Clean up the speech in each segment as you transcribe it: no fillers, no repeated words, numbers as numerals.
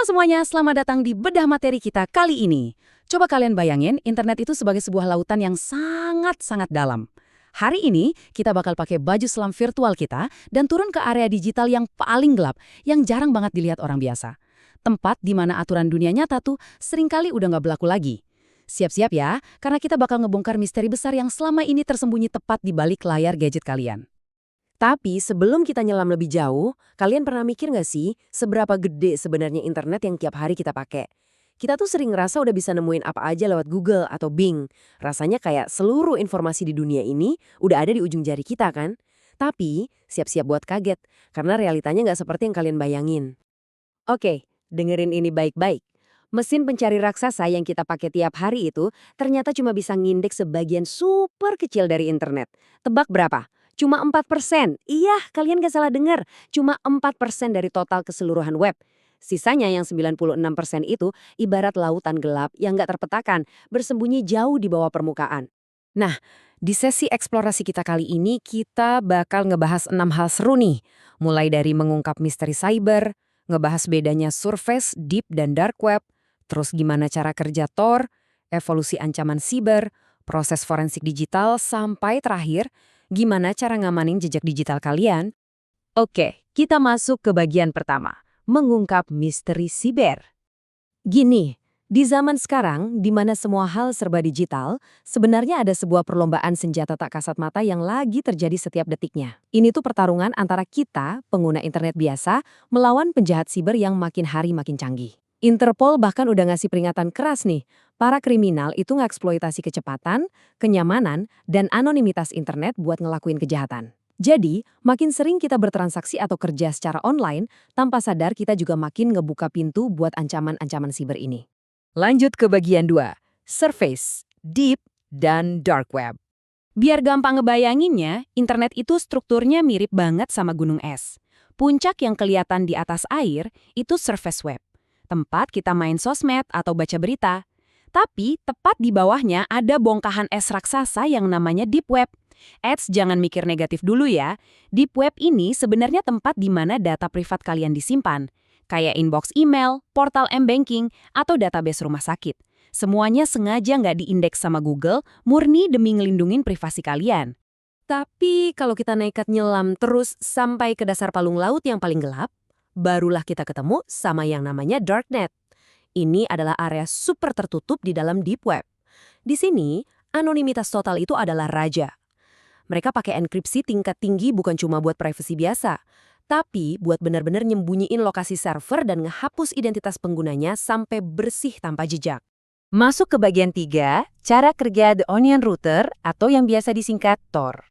Halo semuanya, selamat datang di bedah materi kita kali ini. Coba kalian bayangin internet itu sebagai sebuah lautan yang sangat-sangat dalam. Hari ini kita bakal pakai baju selam virtual kita dan turun ke area digital yang paling gelap, yang jarang banget dilihat orang biasa. Tempat di mana aturan dunia nyata tuh seringkali udah nggak berlaku lagi. Siap-siap ya, karena kita bakal ngebongkar misteri besar yang selama ini tersembunyi tepat di balik layar gadget kalian. Tapi sebelum kita nyelam lebih jauh, kalian pernah mikir nggak sih seberapa gede sebenarnya internet yang tiap hari kita pakai? Kita tuh sering ngerasa udah bisa nemuin apa aja lewat Google atau Bing. Rasanya kayak seluruh informasi di dunia ini udah ada di ujung jari kita kan? Tapi siap-siap buat kaget, karena realitanya nggak seperti yang kalian bayangin. Oke, dengerin ini baik-baik. Mesin pencari raksasa yang kita pakai tiap hari itu ternyata cuma bisa ngindeks sebagian super kecil dari internet. Tebak berapa? Cuma 4%. Iya, kalian gak salah dengar. Cuma 4% dari total keseluruhan web. Sisanya yang 96% itu ibarat lautan gelap yang gak terpetakan, bersembunyi jauh di bawah permukaan. Nah, di sesi eksplorasi kita kali ini, kita bakal ngebahas 6 hal seru nih. Mulai dari mengungkap misteri cyber, ngebahas bedanya surface, deep, dan dark web, terus gimana cara kerja Tor, evolusi ancaman siber, proses forensik digital, sampai terakhir, gimana cara ngamanin jejak digital kalian? Oke, kita masuk ke bagian pertama, mengungkap misteri siber. Gini, di zaman sekarang, di mana semua hal serba digital, sebenarnya ada sebuah perlombaan senjata tak kasat mata yang lagi terjadi setiap detiknya. Ini tuh pertarungan antara kita, pengguna internet biasa, melawan penjahat siber yang makin hari makin canggih. Interpol bahkan udah ngasih peringatan keras nih, para kriminal itu ngeksploitasi kecepatan, kenyamanan, dan anonimitas internet buat ngelakuin kejahatan. Jadi, makin sering kita bertransaksi atau kerja secara online, tanpa sadar kita juga makin ngebuka pintu buat ancaman-ancaman siber ini. Lanjut ke bagian 2, surface, deep, dan dark web. Biar gampang ngebayanginnya, internet itu strukturnya mirip banget sama gunung es. Puncak yang kelihatan di atas air itu surface web, tempat kita main sosmed atau baca berita. Tapi tepat di bawahnya ada bongkahan es raksasa yang namanya deep web. Jangan mikir negatif dulu ya. Deep web ini sebenarnya tempat di mana data privat kalian disimpan. Kayak inbox email, portal m-banking, atau database rumah sakit. Semuanya sengaja nggak diindeks sama Google, murni demi ngelindungin privasi kalian. Tapi kalau kita nekat nyelam terus sampai ke dasar palung laut yang paling gelap, barulah kita ketemu sama yang namanya darknet. Ini adalah area super tertutup di dalam deep web. Di sini, anonimitas total itu adalah raja. Mereka pakai enkripsi tingkat tinggi bukan cuma buat privasi biasa, tapi buat benar-benar nyembunyiin lokasi server dan ngehapus identitas penggunanya sampai bersih tanpa jejak. Masuk ke bagian 3, cara kerja The Onion Router atau yang biasa disingkat Tor.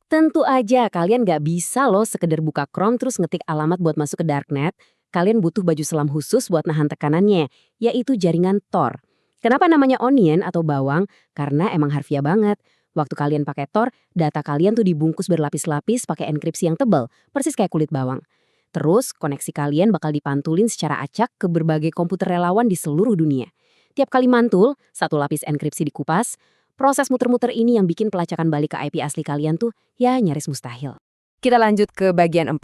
Tentu aja kalian nggak bisa loh sekedar buka Chrome terus ngetik alamat buat masuk ke darknet. Kalian butuh baju selam khusus buat nahan tekanannya, yaitu jaringan Tor. Kenapa namanya onion atau bawang? Karena emang harfiah banget. Waktu kalian pakai Tor, data kalian tuh dibungkus berlapis-lapis pakai enkripsi yang tebal, persis kayak kulit bawang. Terus, koneksi kalian bakal dipantulin secara acak ke berbagai komputer relawan di seluruh dunia. Tiap kali mantul, satu lapis enkripsi dikupas. Proses muter-muter ini yang bikin pelacakan balik ke IP asli kalian tuh ya nyaris mustahil. Kita lanjut ke bagian 4,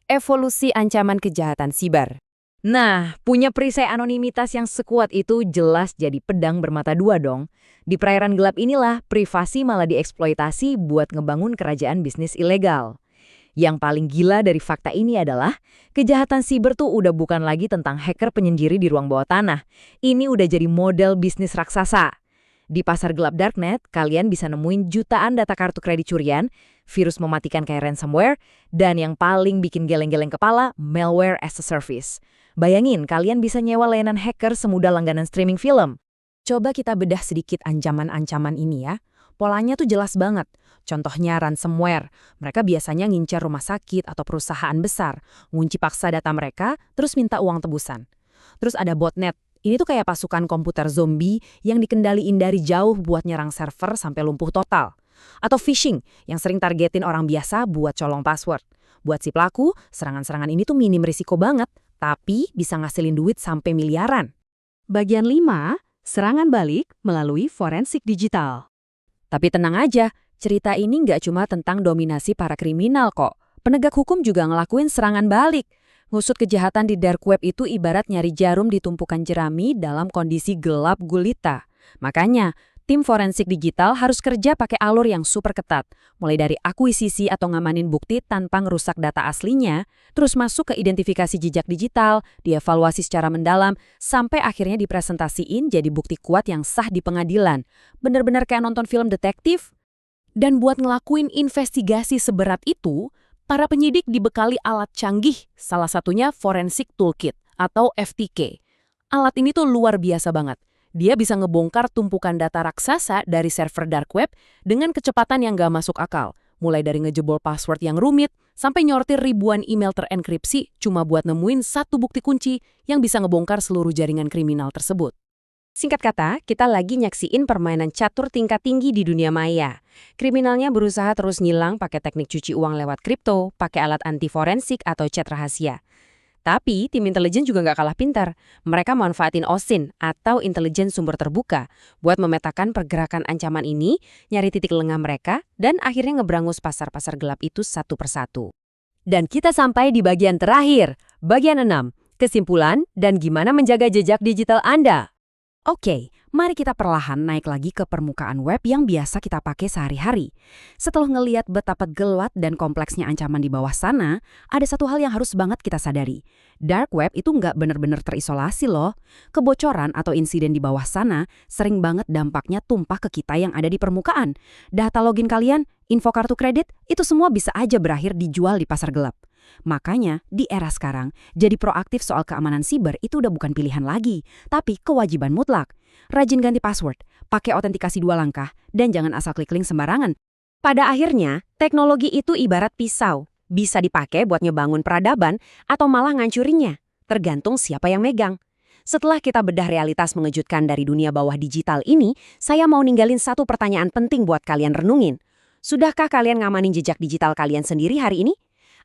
evolusi ancaman kejahatan siber. Nah, punya perisai anonimitas yang sekuat itu jelas jadi pedang bermata dua dong. Di perairan gelap inilah privasi malah dieksploitasi buat ngebangun kerajaan bisnis ilegal. Yang paling gila dari fakta ini adalah kejahatan siber tuh udah bukan lagi tentang hacker penyendiri di ruang bawah tanah. Ini udah jadi model bisnis raksasa. Di pasar gelap darknet, kalian bisa nemuin jutaan data kartu kredit curian, virus mematikan kayak ransomware, dan yang paling bikin geleng-geleng kepala, malware as a service. Bayangin, kalian bisa nyewa layanan hacker semudah langganan streaming film. Coba kita bedah sedikit ancaman-ancaman ini ya. Polanya tuh jelas banget. Contohnya ransomware. Mereka biasanya ngincar rumah sakit atau perusahaan besar, ngunci paksa data mereka, terus minta uang tebusan. Terus ada botnet. Ini tuh kayak pasukan komputer zombie yang dikendaliin dari jauh buat nyerang server sampai lumpuh total. Atau phishing, yang sering targetin orang biasa buat colong password. Buat si pelaku, serangan-serangan ini tuh minim risiko banget, tapi bisa ngasilin duit sampai miliaran. Bagian 5, serangan balik melalui forensik digital. Tapi tenang aja, cerita ini nggak cuma tentang dominasi para kriminal kok. Penegak hukum juga ngelakuin serangan balik. Ngusut kejahatan di dark web itu ibarat nyari jarum di tumpukan jerami dalam kondisi gelap gulita. Makanya, tim forensik digital harus kerja pakai alur yang super ketat, mulai dari akuisisi atau ngamanin bukti tanpa ngerusak data aslinya, terus masuk ke identifikasi jejak digital, dievaluasi secara mendalam, sampai akhirnya dipresentasiin jadi bukti kuat yang sah di pengadilan. Bener-bener kayak nonton film detektif. Dan buat ngelakuin investigasi seberat itu, para penyidik dibekali alat canggih, salah satunya Forensic Toolkit atau FTK. Alat ini tuh luar biasa banget. Dia bisa ngebongkar tumpukan data raksasa dari server dark web dengan kecepatan yang gak masuk akal. Mulai dari ngejebol password yang rumit, sampai nyortir ribuan email terenkripsi cuma buat nemuin satu bukti kunci yang bisa ngebongkar seluruh jaringan kriminal tersebut. Singkat kata, kita lagi nyaksiin permainan catur tingkat tinggi di dunia maya. Kriminalnya berusaha terus nyilang pakai teknik cuci uang lewat kripto, pakai alat anti forensik atau chat rahasia. Tapi tim intelijen juga nggak kalah pintar. Mereka manfaatin OSINT atau intelijen sumber terbuka buat memetakan pergerakan ancaman ini, nyari titik lengah mereka, dan akhirnya ngebrangus pasar-pasar gelap itu satu persatu. Dan kita sampai di bagian terakhir, bagian 6, kesimpulan dan gimana menjaga jejak digital Anda. Oke, mari kita perlahan naik lagi ke permukaan web yang biasa kita pakai sehari-hari. Setelah ngeliat betapa gelap dan kompleksnya ancaman di bawah sana, ada satu hal yang harus banget kita sadari. Dark web itu nggak benar-benar terisolasi loh. Kebocoran atau insiden di bawah sana sering banget dampaknya tumpah ke kita yang ada di permukaan. Data login kalian, info kartu kredit, itu semua bisa aja berakhir dijual di pasar gelap. Makanya, di era sekarang, jadi proaktif soal keamanan siber itu udah bukan pilihan lagi, tapi kewajiban mutlak. Rajin ganti password, pakai autentikasi 2 langkah, dan jangan asal klik link sembarangan. Pada akhirnya, teknologi itu ibarat pisau. Bisa dipakai buat ngebangun peradaban atau malah ngancurinnya, tergantung siapa yang megang. Setelah kita bedah realitas mengejutkan dari dunia bawah digital ini, saya mau ninggalin satu pertanyaan penting buat kalian renungin. Sudahkah kalian ngamanin jejak digital kalian sendiri hari ini?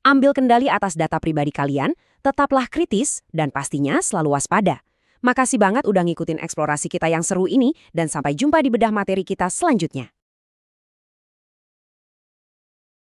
Ambil kendali atas data pribadi kalian, tetaplah kritis, dan pastinya selalu waspada. Makasih banget udah ngikutin eksplorasi kita yang seru ini, dan sampai jumpa di bedah materi kita selanjutnya.